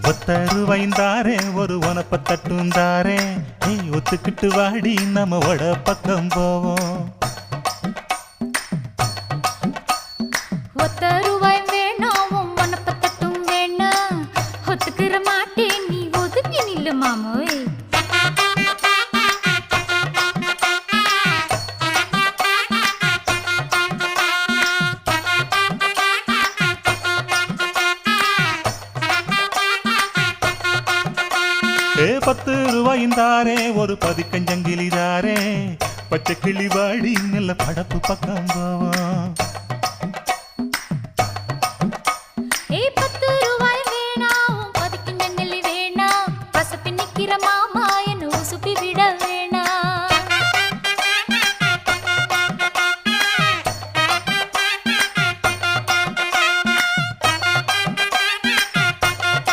ஒத்தருவாய்ந்தாரே ஒரு உனப்ப தட்டுந்தாரே ஏய் ஒத்துக்கிட்டு வாடி நம்ம வட பக்கம் போவோம். ஒத்த ரூபாய் வேணாம் உனப்ப தட்டும் வேணா ஒத்துக்கிற மாட்டேன் நீ ஒதுங்கி நில்லு மாமோய். ஏ 10 ரூபாய்ந்தாரே ஒரு பதிக்கஞ்சங்கிலிதாரே பச்சை கிளி வாடி நல்ல படப்பு பக்கம் போவோம்.